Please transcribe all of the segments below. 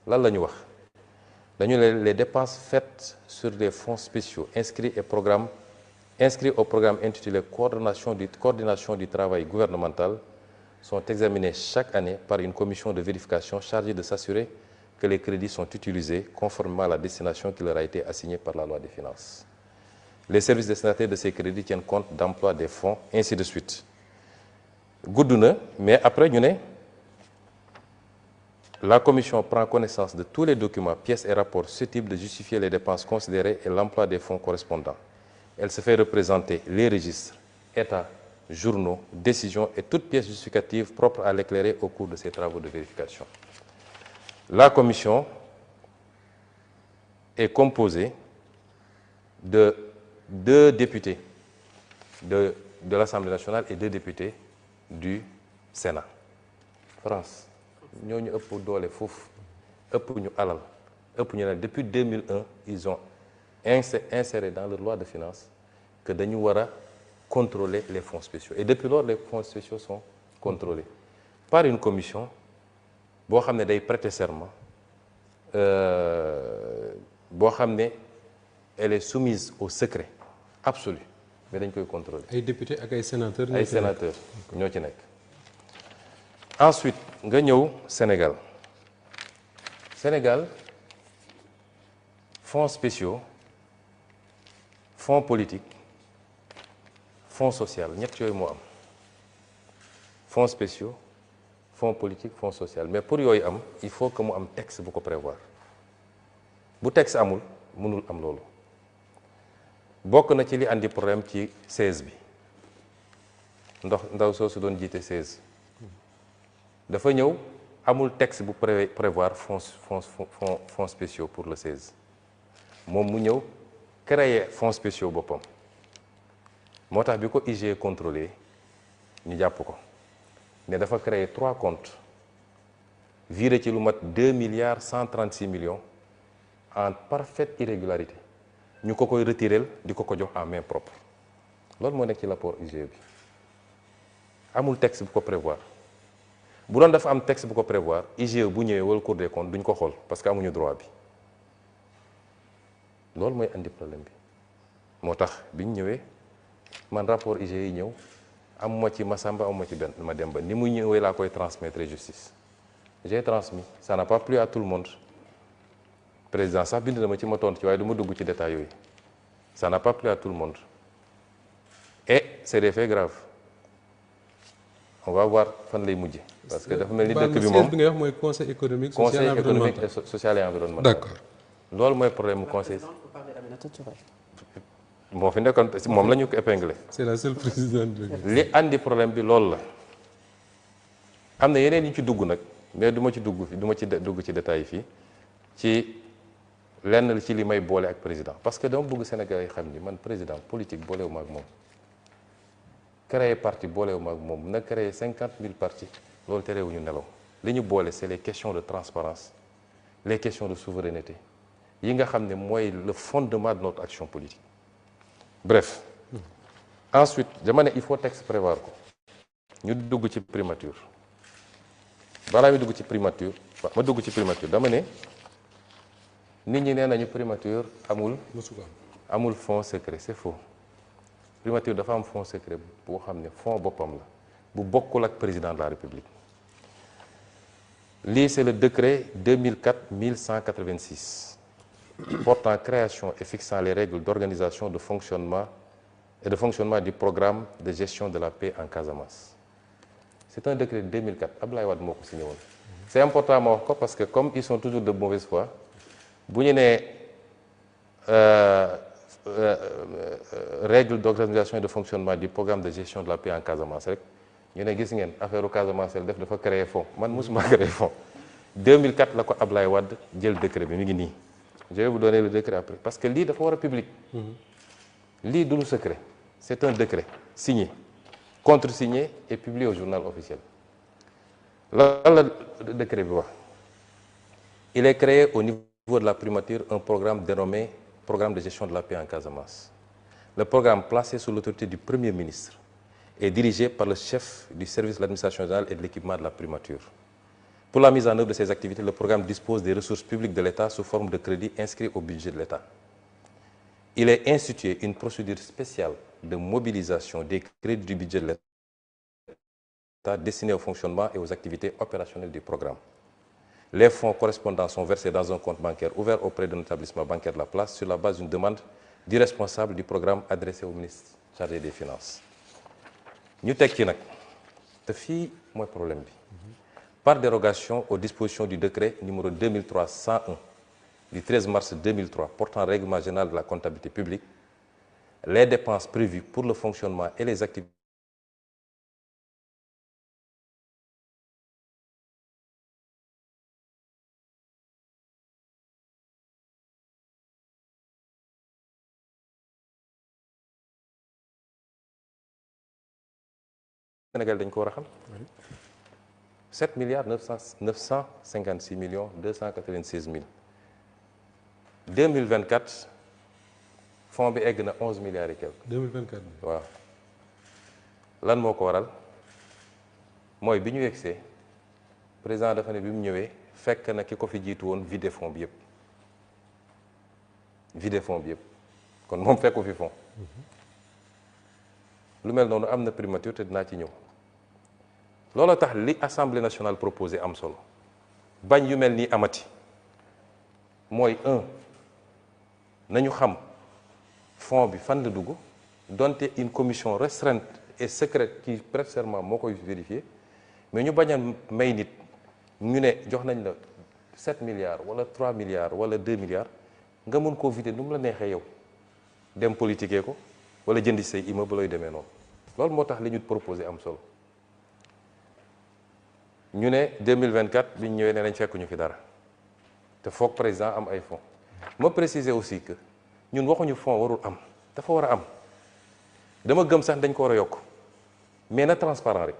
lan la ñu wax dañu les dépenses faites sur des fonds spéciaux inscrits au programme intitulé coordination du travail gouvernemental sont examinés chaque année par une commission de vérification chargée de s'assurer que les crédits sont utilisés conformément à la destination qui leur a été assignée par la loi des finances. Les services destinataires de ces crédits tiennent compte d'emploi des fonds, ainsi de suite. Gudd na mais après ñu ne la commission prend connaissance de tous les documents, pièces et rapports susceptibles de justifier les dépenses considérées et l'emploi des fonds correspondants. Elle se fait représenter les registres, états, journaux, décisions et toutes pièces justificatives propres à l'éclairer au cours de ces travaux de vérification. La commission est composée de 2 députés de l'Assemblée nationale et 2 députés du Sénat. France ñooñu ëpp doole foofu ëpp ñu alal ëpp ñu ne depuis 2001 ils ont inséré dans leur loi de finances que dañu war a contrôler les fonds spéciaux et depuis lors les fonds spéciaux sont contrôlés par une commission boo xam ne day prêter serment boo xam ne elle est soumise au secret absolu mais dañ koy contrôler. ay députés ak ay sénateurs. ñoo ci nekk. Ensuite nga ñëw Sénégal fonds spéciaux fonds politique fonds social ñett yooyu moo am fonds spéciaux fonds politique fonds social mais pour yooyu am il faut que mu am texte bu ko prévoir bu texte amul mënul am loolu bokk na ci li andi problème ci 16 bi ndaw soosu doon jiite 16 dafa ñëw amul texte bu prévoir fonds spéciaux pour le 16 moom mu ñëw créer fonds spéciaux boppam moo tax bi ko IGE contrôlé ñu jàpp ko ne dafa créer 3 comptes viré ci lu mat 2 milliards 136 millions en parfaite irrégularité ñu ko koy retirel di ko jox en main propre loolu moo nekk ci rapport IGE bi amul texte bu ko prévoir bu doon dafa am texte bu ko prévoir IGE bu ñëwee wala Cour des comptes duñ ko xool parce que amuñu droit bi loolu mooy andi problème bi moo tax biñ ñëwee man rapport IGE yi ñëw amuma ci Massamba amuma ci benn Mademba ni mu ñëwee laa koy transmettre justice j'ai transmis ça n'a pas plu à tout le monde président sax bind na ma ci ma tontu ci waaye du ma dugg ci détails yooyu ça n'a pas plu à tout le monde et c'est des faits graves on va voir fan lay mujje parce que dafa mel ni dëkk bi moom bi nga wax mooy conseil économique social et environnemental. D'accord. loolu mooy problème mu conseil. moo fi nekkoon moom la ñu ko épinglé. c'est la seule présidente. li andi problème bi loolu la am na yeneen yi ci dugg nag mais du ma ci dugg ci détails yi fii ci lenn ci li may boole ak président parce que dama bëgg Sénégal yi xam ni man président politique boolewuma ak moom. créer parti boolewuma ak moom na créer 50 000 partis loolu terewuñu nelaw li ñu boole c'est les questions de transparence les questions de souveraineté yi nga xam ne mooy le fondement de notre action politique bref ensuite dama ne il faut texte prévoir ko ñu dugg ci primature balaa mi dugg ci primature ma dugg ci primature dama ne nit ñi nee nañu primature amul fonds secret c'est faux primature dafa am fonds secret boo xam ne fonds boppam la bu bokkul ak président de la République lii c'est le décret 2004-1186 portant création et fixant les règles d'organisation de fonctionnement du programme de gestion de la paix en Casamance. C'est un décret de 2004 Abdoulaye Wade moo ko signé woon. C'est important ma wax ko parce que comme ils sont toujours de mauvaise foi bu ñu nee règles d'organisation et de fonctionnement du programme de gestion de la paix en Casamance rek ñu ne gis ngeen affaire u Casamance def dafa créer fonds man mosuma créer fonds 2004 la ko Abdoulaye Wade jël décret bi mi ngi nii. Je vais vous donner le décret après parce que lii dafa war a public. lii du lu secret c'est un décret signé contresigné et publié au journal officiel. lan la décret bi wax il est créé au niveau de la primature un programme dénommé programme de gestion de la paix en Casamance. Le programme placé sous l'autorité du Premier ministre est dirigé par le chef du service de l'administration générale et de l'équipement de la primature. Pour la mise en œuvre de ces activités, le programme dispose des ressources publiques de l'État sous forme de crédit inscrits au budget de l'État. Il est institué une procédure spéciale de mobilisation des crédits du budget de l'État destinés au fonctionnement et aux activités opérationnelles du programme. Les fonds correspondants sont versés dans un compte bancaire ouvert auprès d'un établissement bancaire de la place sur la base d'une demande du responsable du programme adressé au ministre chargé des Finances. Ñu teg ci nag te fii mooy problème bi par dérogation aux dispositions du décret numéro 2003-101 du 13 mars 2003 portant règlement général de la comptabilité publique, les dépenses prévues pour le fonctionnement et les activités Sénégal dañ ko war a xam 7 milliards 956 millions 296 mille 2024 fonds bi egg na 11 milliards et quelques. 2024 bi. waaw lan moo ko waral mooy bi ñu yegsee président dafa ne bi mu ñëwee fekk na ki ko fi jiitu woon vidé fonds bi yëpp kon moom fekku fi fonds lu mel noonu am na primature te dinaa ci ñëw loolu tax li assemblée nationale proposé am solo bañ yu mel nii amati mooy nañu xam fonds bi fan la dugg donte une commission restreinte et secrète qui prête serment moo koy vérifier mais ñu bañ a may nit ñu ne jox nañ la 7 milliards wala 3 milliards wala 2 milliards nga mun koo vider nu mu la neexee yow dem politiquer ko wala jëndi say immeuble looy demee noonu loolu moo tax li ñu proposé am solo ñu ne 2024 bi ñu ñëwee ne nañ fekkuñu fi dara te foog président am ay fonds ma préciser aussi que ñun waxuñu fonds warul am dafa war a am dama gëm sax dañ ko war a yokk mais na transparent rek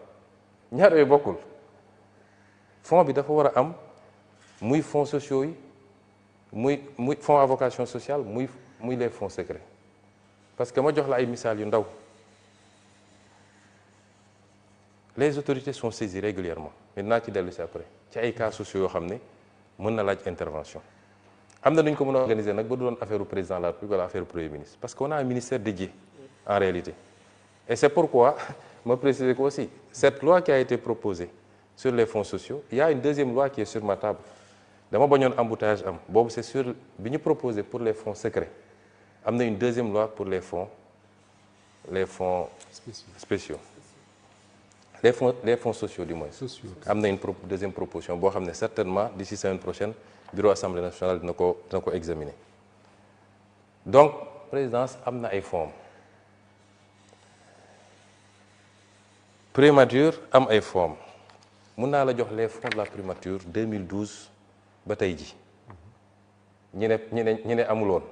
ñaar yooyu bokkul fonds bi dafa war a am muy fonds sociaux yi muy fonds à vocation sociale muy les fonds secrets parce que ma jox la ay misaal yu ndaw les autorités sont saisies régulièrement mais naa ci dellu si après ci ay cas sociaux yoo xam ne mën na laaj intervention am na nu ñu ko mën a organiser nag ba du doon affaire u président de la République wala affaire premier ministre parce qu'on a un ministère dédié en réalité et c'est pourquoi ma préciser ko aussi cette loi qui a été proposée sur les fonds sociaux il y a une deuxième loi qui est sur ma table dama bañoon embouteillage am boobu c'est sur bi ñu proposé pour les fonds secrets am na une deuxième loi pour les fonds spéciaux les fonds sociaux du moins am na une deuxième proposition boo xam ne certainement d'ici semaine prochaine bureau assemblée nationale dina ko examiner donc présidence am na ay fonds primature am ay fonds mun naa la jox les fonds de la primature 2012 ba tey ji ñi ne amul woon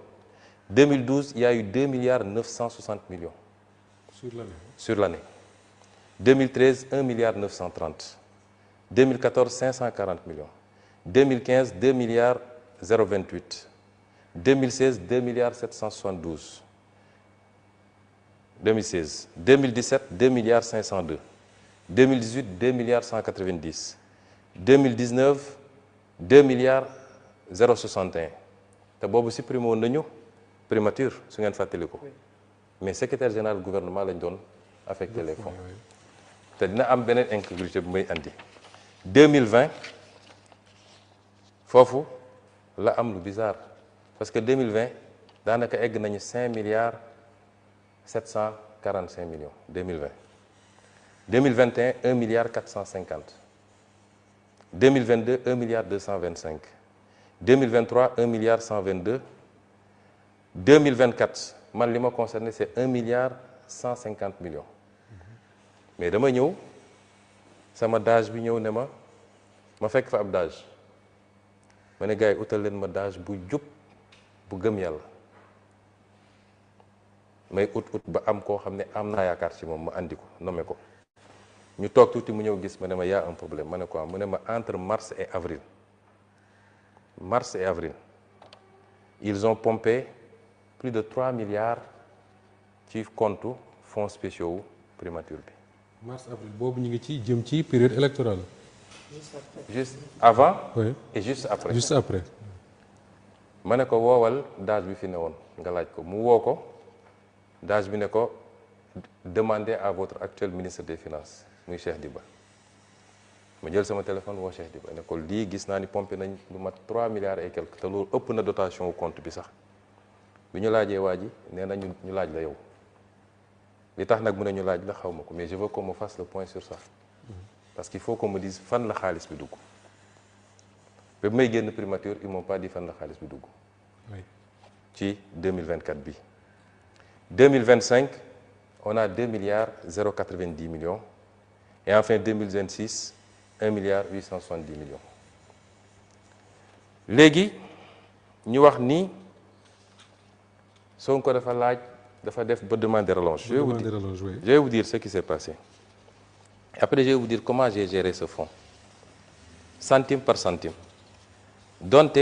2012 il y a eu 2 milliards 960 millions sur l'année 2013 1 milliard 930 2014 540 millions 2015 2 milliards 028 2016 2 milliards 772 2016 2017 2 milliards 502 2018 2 milliards 190 2019 2 milliards 061 te boobu supprimé woon nañu primature su ngeen fàttali ko mais secrétaire général du gouvernement lañ doon affecté les fonds te dina am beneen incongruité bu may andi 2020 foofu la am lu bizarre parce que 2020 daanaka egg nañu 5 milliards 745 millions 2020 2021 1 milliard 450 2022 1 milliard 225 2023 1 milliard 122 2024 man li ma concerné c'est 1 milliard 150 millions mais dama ñëw sama DAGE bi ñëw ne ma fekk fa ab DAGE ma ne gars yi utal leen ma DAGE bu jub bu gëm yàlla may ut ba am koo xam ne am naa yaakaar ci moom ma andi ko nommé ko ñu toog tuuti mu ñëw gis ma ne ma y a un problème ma ne quoi mu ne ma entre mars et avril ils ont pompé plus de 3 milliards ci compte fonds spéciaux primature bi. mars avril boobu ñu ngi ci jëm ci période électorale. juste avant oui et juste après. juste après. ma ne ko woowal DAGE bi fi ne woon nga laaj ko mu woo ko DAGE bi ne ko demandez à votre actuel ministre des finances muy Cheikh Diba. ma jël sama téléphone woo Cheikh Diba ne ko lii gis naa ni pompé nañ lu mat 3 milliards et quelque te loolu ëpp na dotation wu compte bi sax bi ñu laajee waa ji nee na ñu laaj la yow li tax nag mu ne ñu laaj la xaw ma ko mais je veux qu'on me fasse le point sur ça parce qu'il faut qu'on me dise fan la xaalis bi dugg ba may génn primature ils m'ont pas dit fan la xaalis bi dugg oui ci 2024 bi 2025 on a 2 milliards 090 millions et enfin 2026 1 milliard 870 millions léegi ñu wax ni Sonko dafa laaj dafa def ba demander relance. Je vais vous dire ce qui s'est passé. Après, je vais vous dire comment j'ai géré ce fonds. Centime par centime. Donte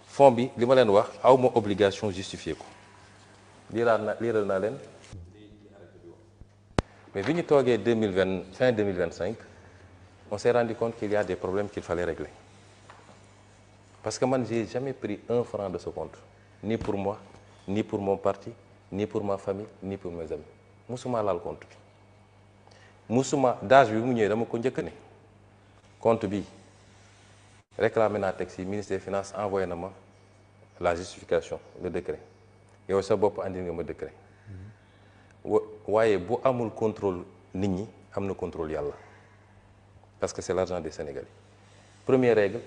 fonds bi li ma leen wax aw ma obligation justifier ko. liiral naa leen. Mais bi ñu toogee fin 2025, on s'est rendu compte qu'il y a des problèmes qu'il fallait régler. Parce que man, j'ai jamais pris 1 franc de ce compte. Ni pour moi, ni pour mon parti, ni pour ma famille, ni pour mes amis. Musuma laal compte bi. Musuma DAGE bi mu ñëwee dama ko njëkk ne compte bi réclamé naa texte yi ministre des finances envoyé na ma la justification le décret yow sa bopp andi nga ma décret waaye bu amul contrôle nit ñi am na contrôle yàlla parce que c'est l'argent des Sénégalais. Première règle,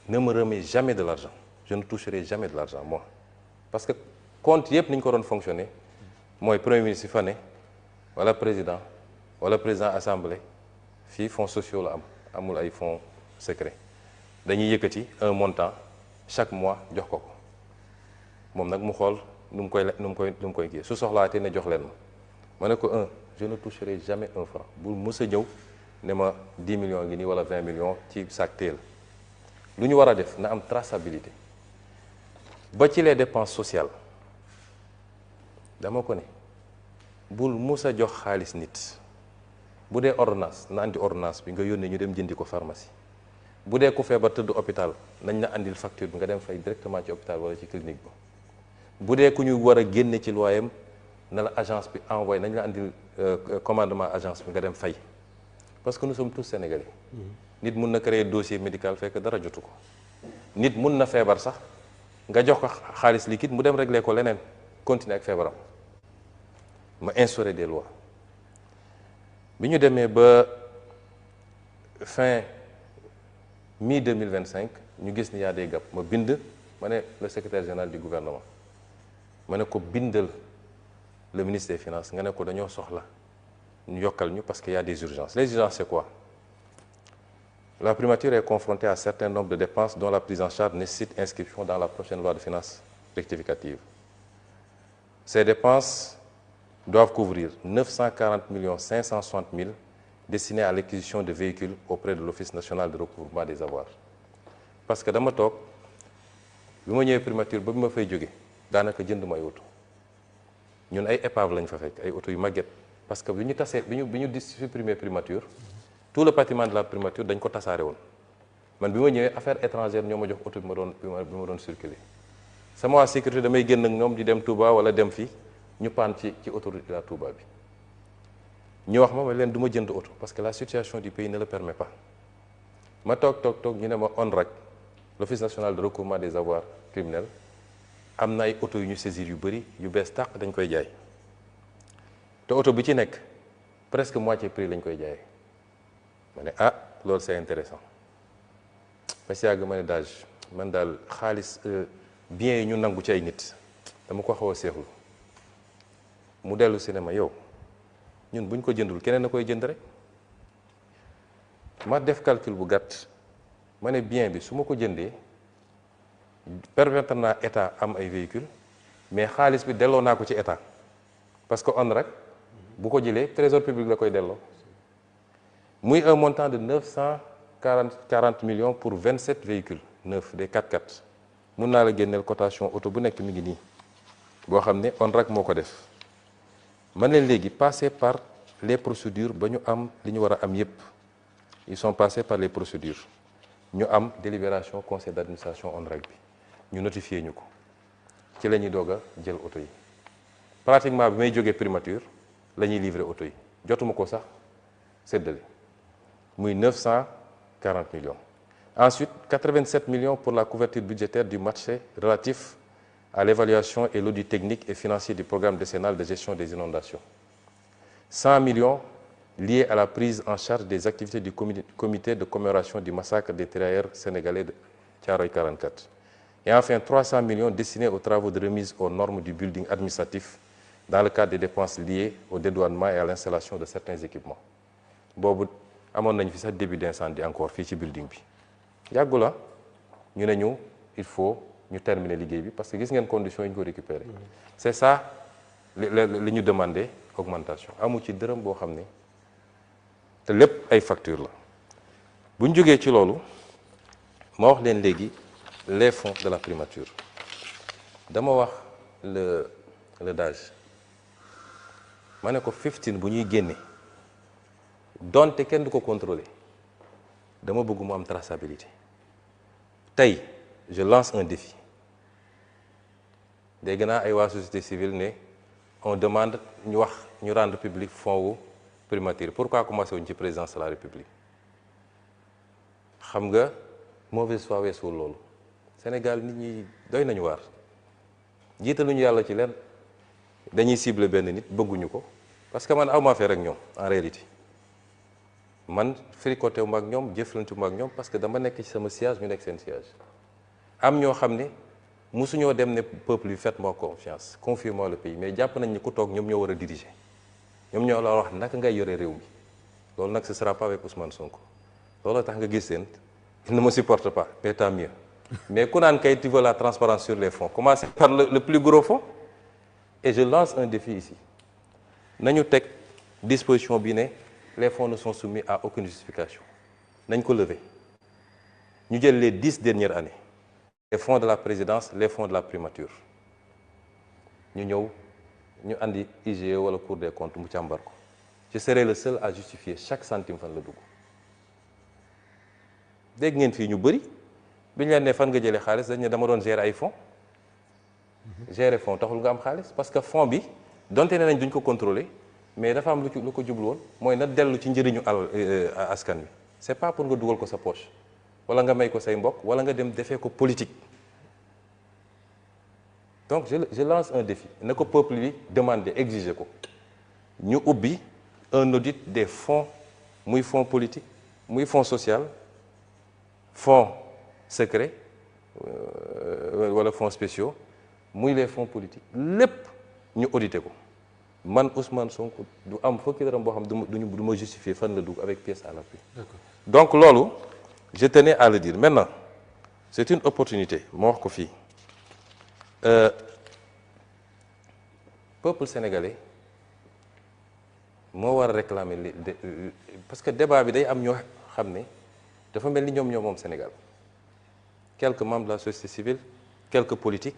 ne me remets jamais de l'argent. Je ne toucherai jamais de l'argent moi parce que compte yëpp ni ñu ko doon fonctionner mooy premier ministre yi fa ne wala président assemblée fii fonds sociaux la am amul ay fonds secret dañuy yëkkati un montant chaque mois jox ko ko moom nag mu xool nu mu koy kii su soxlaatee ne jox leen ma ne ko je ne toucherai jamais 1 franc bul mës a ñëw ne ma 10 millions ngi nii wala 20 millions ci sac teel lu ñu war a def na am traçabilité ba ci les dépenses sociales dama ko ne bul mës a jox xaalis nit bu dee ordonnance na andi ordonnance bi nga yónnee ñu dem jëndi ko pharmacie bu dee ku feebar tëdd hôpital nañ la andil facture bi nga dem fay directement ci hôpital wala ci clinique ba bu dee ku ñu war a génne ci loyam na la agence bi envoyé nañ la andil commandement agence bi nga dem fay parce que nous sommes tous sénégalais. nit mun na créer dossier médical fekk dara jotu ko nit mun na feebar sax nga jox ko xaalis liquide mu dem régler ko leneen continuer ak feebaram ma instaurer des lois bi ñu demee ba fin mi 2025 ñu gis ni y a des gaps ma bind ma ne le secrétaire général du gouvernement ma ne ko bindal le ministre des finances nga ne ko dañoo soxla ñu yokkal ñu parce qu'il y a des urgences. Les urgences c'est quoi? La primature est confrontée à un certain nombre de dépenses dont la prise en charge nécessite inscription dans la prochaine loi de finances rectificative. Ces dépenses doivent couvrir 940 560 000 destinés à l'acquisition de véhicules auprès de l'Office national de recouvrement des avoirs. Parce que dama toog bi ma ñëwee primature ba bi ma fay jóge daanaka jënd may oto ñun ay épave lañ fa fekk ay oto yu màgget parce que bi ñu supprimer primature tout le patrimoine de la primature dañ ko tasaare woon man bi ma ñëwee affaire étrangère ñoo ma jox oto bi ma doon circuler sama waa sécurité damay génn ak ñoom di dem Touba wala dem fii ñu paan ci autoroute la Touba bi ñu wax ma leen du ma jënd oto parce que la situation du pays ne le permet pas ma toog ñu ne ma ONRAC l'Office national de recouvrement des avoirs criminels am na ay oto yu ñu saisir yu bëri yu bees tàq dañ koy jaay te oto bi ci nekk presque moitié prix lañ koy jaayee ma ne loolu c'est intéressant parce que yàgg ma ne DAGE man daal xaalis biens yi ñu nangu ci ay nit dama ko xaw a seexlu mu dellu si ne ma yow ñun buñ ko jëndul keneen na koy jënd rek ma def calcul bu gàtt ma ne bien bi su ma ko jëndee permettre naa état am ay véhicules mais xaalis bi delloo naa ko ci état parce que on rek bu ko jëlee trésor public la koy delloo muy un montant de 940 millions pour 27 véhicules neufs des 4x4 mun naa la génneel cotation auto bu nekk mi ngi nii boo xam ne on rek moo ko def man leen léegi passer par les procédures ba ñu am li ñu war a am yépp ils sont passés par les procédures ñu am délibération conseil d'administration ONRAC bi ñu notifié ñu ko ci la ñuy doog a jël oto yi pratiquement bi may jógee primature la ñuy livrer oto yi jotuma ko sax séddale muy 940 millions. Ensuite 87 millions pour la couverture budgétaire du marché relatif à l'évaluation et l'audit technique et financier du programme décennal de gestion des inondations. 100 millions liés à la prise en charge des activités du comité de commémoration du massacre des tirailleurs sénégalais de Thiaroye 44. Et enfin 300 millions destinés aux travaux de remise aux normes du building administratif dans le cadre des dépenses liées au dédouanement et à l'installation de certains équipements. boobu amoon nañu fi sax début d'incendie encore fii ci building bi yàggu la ñu ne ñu il faut ñu terminer liggéey bi parce que gis ngeen conditions yi ñu ko récupérer. C'est ça li ñu demandé augmentation amu ci dërëm boo xam ne te lépp ay facture la bu ñu jógee ci loolu ma wax leen léegi les fonds de la primature dama wax le DAGE ma ne ko 15 bu ñuy génne donte kenn du ko contrôler dama bëgg mu am traçabilité tey je lance un défi dégg naa ay waa société civile ne on demande ñu wax ñu rendre public fonds wu primature pourquoi commencé wuñ ci présidence de la république xam nga mauvaise foi weesuwul loolu Sénégal nit ñi doy nañu waar jiitaluñu yàlla ci leen dañuy cibler benn nit bëgguñu ko parce que man awma affaire ak ñoom en réalité man fricoté wu ma ak ñoom jëflante wu ma ak ñoom parce que dama nekk ci sama siège ñu nekk seen siège am ñoo xam ne mosuñoo dem ne peuple bi faites-moi confiance confiez-moi le pays mais jàpp nañ ni ku toog ñoom ñoo war a diriger ñoom ñoo la wax naka ngay yore réew mi loolu nag ce sera pas avec Ousmane Sonko loolu tax nga gis seen il ne me supporte pas mais tant mieux mais ku naan kay tu veux la transparence sur les fonds commencez par le plus gros fonds et je lance un défi ici nañu teg disposition bi ne les fonds ne sont soumis à aucune justification nañ ko lever ñu jël les 10 dernières années les fonds de la présidence les fonds de la primature ñu ñëw ñu andi IGE wala Cour des comptes mu càmbar ko je serai le seul à justifier chaque centime fan la dugg dégg ngeen fii ñu bëri bi ñu leen ne fan nga jëlee xaalis dañ ne dama doon gérer ay fonds gérer fonds taxul nga am xaalis parce que fonds bi donte ne nañ duñ ko contrôler mais dafa am lu ko jublu woon mooy na dellu ci njëriñu askan wi c'est pas pour nga dugal ko sa poche wala nga may ko say mbokk wala nga dem defee ko politique donc je lance un défi na ko peuple bi demander exiger ko ñu ubbi un audit des fonds muy fonds politique muy fonds social fonds secret wala fonds spéciaux muy les fonds politiques lépp ñu auditer ko man Ousmane Sonko du am fukki dërëm boo xam du ma justifier fan la dugg avec pièce à l'appui. Donc loolu je tenais à le dire maintenant c'est une opportunité ma wax ko fii peuple sénégalais moo war a réclamer parce que débat bi day am ñoo xam ne dafa mel ni ñoom moom Sénégal quelques membres de la société civile quelques politiques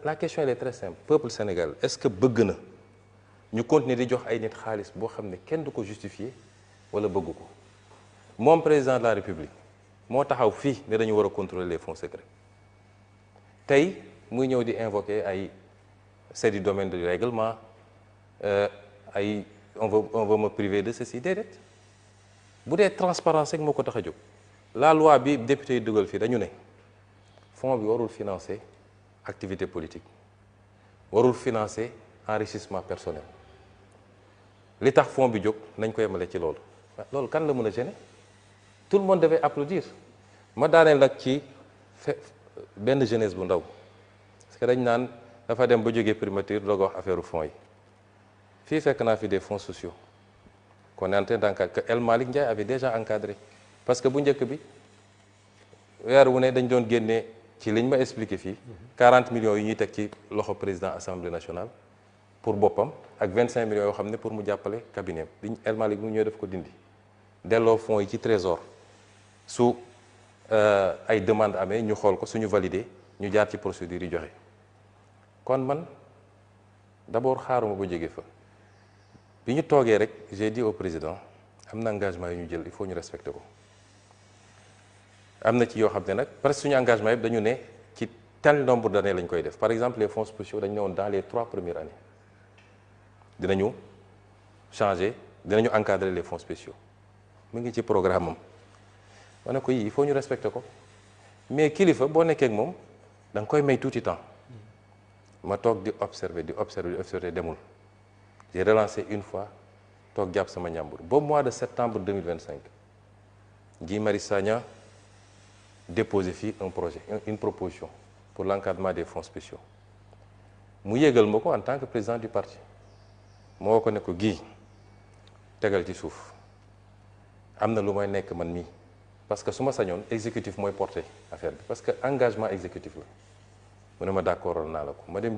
la question elle est très simple peuple sénégal est-ce que bëgg na ñu continuer di jox ay nit xaalis boo xam ne kenn du ko justifier wala bëgg ko moom président de la république moo taxaw fii ne dañu war a contrôler les fonds secrets tey muy ñëw di invoquer ay c'est du domaine du règlement ay on veut me priver de ceci déedéet bu dee transparence rek moo ko tax a jóg la loi bi député yi dugal fii dañu ne fonds bi warul financer activité politique warul financer enrichissement personnel li tax fonds bi jóg nañ ko yemale ci loolu loolu kan la mën a gêner tout le monde devait applaudir ma daaneel nag ci benn jeunesse bu ndaw parce que dañ naan dafa dem ba jógee primature doog a wax affaire fonds yi fii fekk naa fi des fonds sociaux qu'on est en train d'encadrer que El Malick Ndiaye avait déjà encadré parce que bu njëkk bi weer wu ne dañ doon génnee ci liñ ma expliqué fii 40 millions yi ñuy teg ci loxo président assemblée nationale pour boppam ak 25 millions yoo xam ne pour mu jàppale cabinet bi El Malick mu ñëw def ko dindi delloo fonds yi ci trésor su ay demande amee ñu xool ko suñu validé ñu jaar ci procédure yi joxe kon man d'abord xaaruma ba jóge fa bi ñu toogee rek j'ai dit au président am na engagement yu ñu jël il faut ñu respecter ko am na ci yoo xam ne nag presque suñu engagement yëpp dañu ne ci tel nombre d'années lañ koy def par exemple les fonds spéciaux dañu ne woon dans les 3 premières années dinañu changer dinañu encadrer les fonds spéciaux mu ngi ci programme am ma ne ko yii il faut ñu respecter ko mais kilifa boo nekkee ak moom da nga koy may tuuti temps ma toog di observer demul j'ai relancé une fois toog jàpp sama njàmbur ba mois de septembre 2025 Guy Marius Sagna déposé fii un projet une proposition pour l'encadrement des fonds spéciaux mu yégal ma ko en tant que président du parti moo ko ne ko Guy tegal ci suuf am na lu may nekk man mii parce que su ma sañoon exécutif mooy porter affaire bi parce que engagement exécutif la mu ne ma d'accord naa la ko ma dem